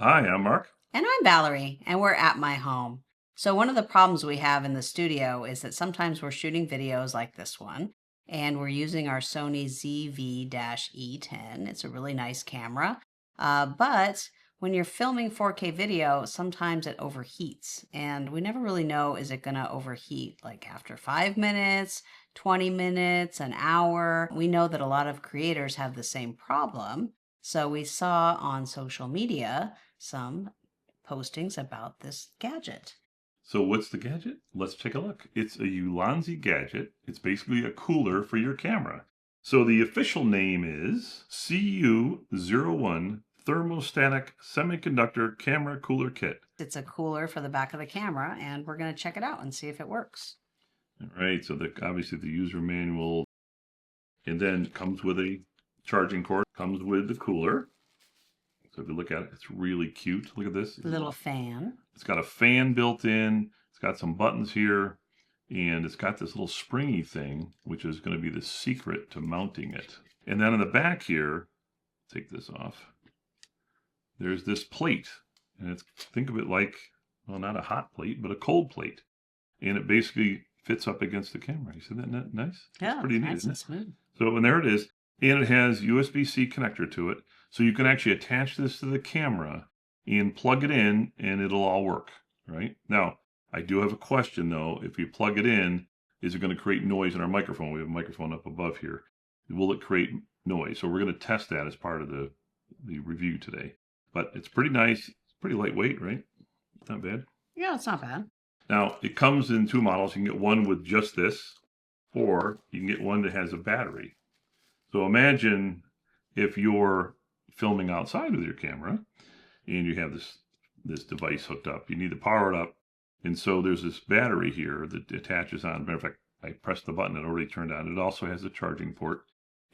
Hi, I'm Mark. And I'm Valerie, and we're at my home. So, one of the problems we have in the studio is that sometimes we're shooting videos like this one, and we're using our Sony ZV-E10. It's a really nice camera. But when you're filming 4K video, sometimes it overheats, and we never really know, is it going to overheat like after 5 minutes, 20 minutes, an hour? We know that a lot of creators have the same problem. So, we saw on social media some postings about this gadget. So what's the gadget? Let's take a look. It's a ULANZI gadget. It's basically a cooler for your camera. So the official name is CU01 Thermostatic Semiconductor Camera Cooler Kit. It's a cooler for the back of the camera, and we're going to check it out and see if it works. All right, so obviously the user manual, and then comes with a charging cord, comes with the cooler. So if you look at it, it's really cute. Look at this. Little fan. It's got a fan built in. It's got some buttons here. And it's got this little springy thing, which is going to be the secret to mounting it. And then in the back here, take this off, there's this plate. And it's, think of it like, well, not a hot plate, but a cold plate. And it basically fits up against the camera. You see that nice? Yeah, it's pretty neat, nice isn't and it? smooth. So, and there it is. And it has USB-C connector to it. So you can actually attach this to the camera and plug it in and it'll all work, right? Now, I do have a question though. If you plug it in, is it going to create noise in our microphone? We have a microphone up above here. Will it create noise? So we're going to test that as part of the review today. But it's pretty nice. It's pretty lightweight, right? Not bad. Yeah, it's not bad. Now, it comes in two models. You can get one with just this, or you can get one that has a battery. So imagine if you're filming outside with your camera and you have this device hooked up. You need to power it up. And so there's this battery here that attaches on. Matter of fact, I pressed the button, it already turned on. It also has a charging port.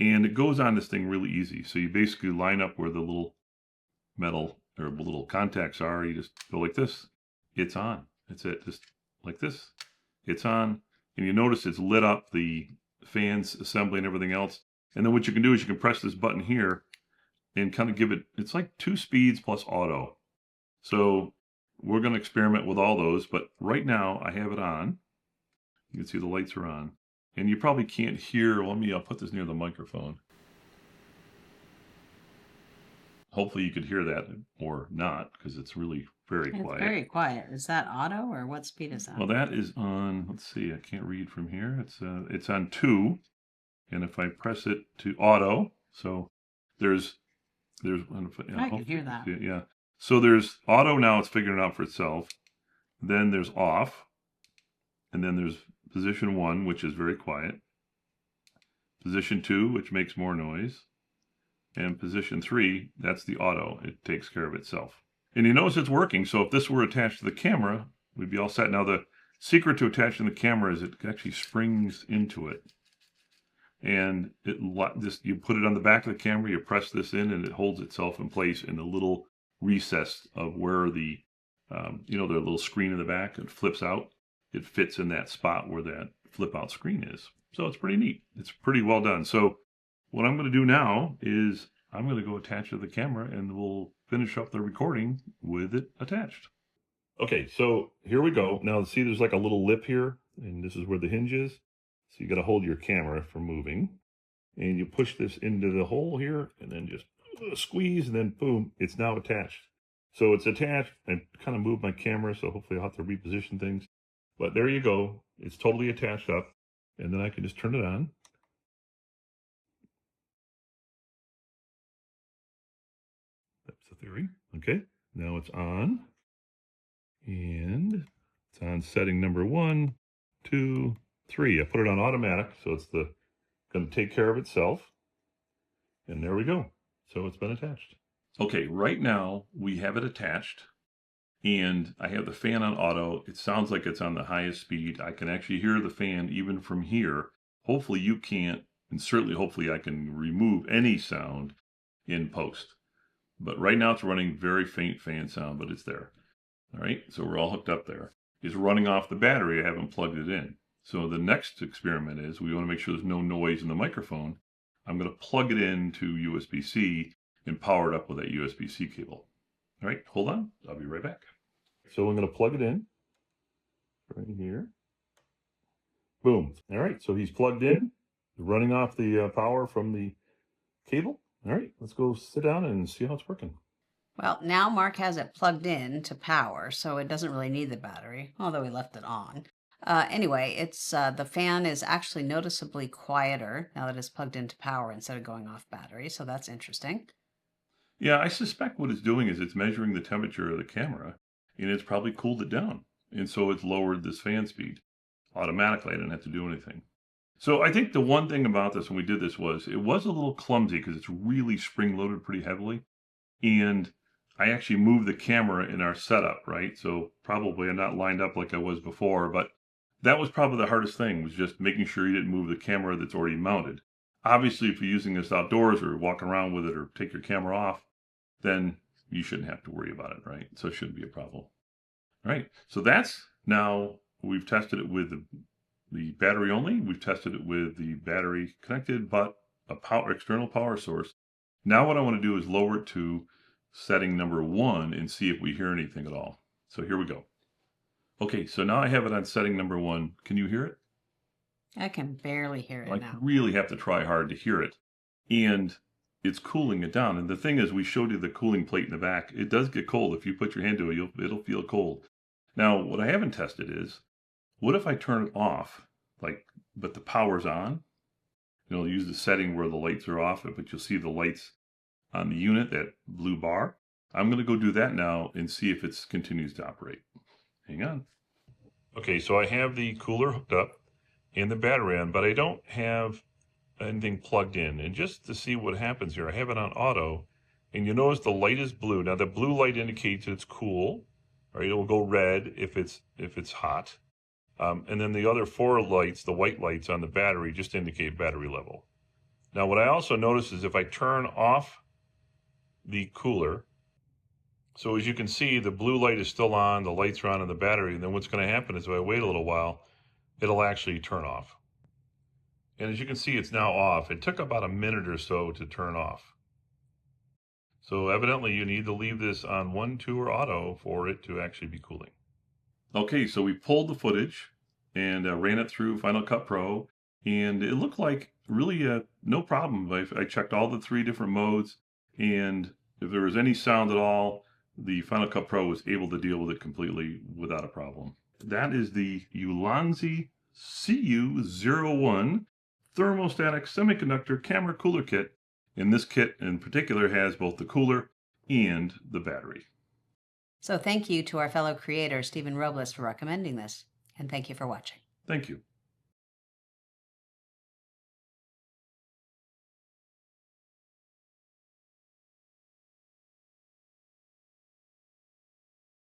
And it goes on this thing really easy. So you basically line up where the little metal or little contacts are. You just go like this. It's on. That's it. Just like this. It's on. And you notice it's lit up the fans assembly and everything else. And then what you can do is you can press this button here and kind of give it, it's like 2 speeds plus auto. So we're going to experiment with all those, but right now I have it on. You can see the lights are on. And you probably can't hear, I'll put this near the microphone. Hopefully you could hear that or not, because it's really very quiet. Very quiet. Is that auto or what speed is that? Well, that is on, let's see, I can't read from here. It's on 2. And if I press it to auto, so there's I can hear that. Yeah. So there's auto now, it's figuring it out for itself. Then there's off. And then there's position 1, which is very quiet. Position 2, which makes more noise. And position 3, that's the auto. It takes care of itself. And you notice it's working. So if this were attached to the camera, we'd be all set. Now the secret to attaching the camera is it actually springs into it. And you put it on the back of the camera, you press this in, and it holds itself in place in the little recess of where the little screen in the back, it flips out. It fits in that spot where that flip out screen is. So it's pretty neat. It's pretty well done. So what I'm going to do now is I'm going to go attach to the camera and we'll finish up the recording with it attached. Okay, so here we go. Now see, there's like a little lip here, and this is where the hinge is. So you got to hold your camera from moving, and you push this into the hole here, and then just squeeze, and then boom, it's now attached. So it's attached. I kind of moved my camera, so hopefully I'll have to reposition things. But there you go. It's totally attached up, and then I can just turn it on. That's the theory. Okay, now it's on, and it's on setting number 1, 2, 3. I put it on automatic, so it's going to take care of itself. And there we go. So it's been attached. Okay, right now we have it attached, and I have the fan on auto. It sounds like it's on the highest speed. I can actually hear the fan even from here. Hopefully you can't, and certainly hopefully I can remove any sound in post. But right now it's running very faint fan sound, but it's there. All right, so we're all hooked up there. It's running off the battery. I haven't plugged it in. So the next experiment is we want to make sure there's no noise in the microphone. I'm going to plug it into USB-C and power it up with that USB-C cable. All right, hold on. I'll be right back. So I'm going to plug it in right here. Boom. All right, so he's plugged in, running off the power from the cable. All right, let's go sit down and see how it's working. Well, now Mark has it plugged in to power, so it doesn't really need the battery, although we left it on. Anyway, it's the fan is actually noticeably quieter now that it's plugged into power instead of going off battery, so that's interesting. Yeah, I suspect what it's doing is it's measuring the temperature of the camera, and it's probably cooled it down. And so it's lowered this fan speed automatically. I didn't have to do anything. So I think the one thing about this when we did this was it was a little clumsy because it's really spring loaded pretty heavily. And I actually moved the camera in our setup, right? So probably I'm not lined up like I was before, but that was probably the hardest thing, was just making sure you didn't move the camera that's already mounted. Obviously, if you're using this outdoors or walking around with it or take your camera off, then you shouldn't have to worry about it, right? So it shouldn't be a problem. All right, so that's now we've tested it with the battery only. We've tested it with the battery connected, but a external power source. Now what I want to do is lower it to setting number 1 and see if we hear anything at all. So here we go. Okay, so now I have it on setting number 1. Can you hear it? I can barely hear it I now. really have to try hard to hear it. And it's cooling it down. And the thing is, we showed you the cooling plate in the back. It does get cold. If you put your hand to it, it'll feel cold. Now, what I haven't tested is, what if I turn it off, but the power's on? Use the setting where the lights are off, but you'll see the lights on the unit, that blue bar. I'm going to go do that now and see if it continues to operate. Hang on. Okay, so I have the cooler hooked up and the battery on, but I don't have anything plugged in. And just to see what happens here, I have it on auto, and you notice the light is blue. Now the blue light indicates it's cool, right? It will go red if it's hot. And then the other 4 lights, the white lights on the battery, just indicate battery level. Now what I also notice is if I turn off the cooler, so as you can see, the blue light is still on, the lights are on in the battery, and then what's going to happen is if I wait a little while, it'll actually turn off. And as you can see, it's now off. It took about a minute or so to turn off. So evidently you need to leave this on 1, 2, or auto for it to actually be cooling. Okay, so we pulled the footage and ran it through Final Cut Pro, and it looked like really no problem. I checked all the 3 different modes, and if there was any sound at all, the Final Cut Pro was able to deal with it completely without a problem. That is the ULANZI CU01 thermostatic semiconductor camera cooler kit. And this kit in particular has both the cooler and the battery. So thank you to our fellow creator, Stephen Robles, for recommending this. And thank you for watching. Thank you.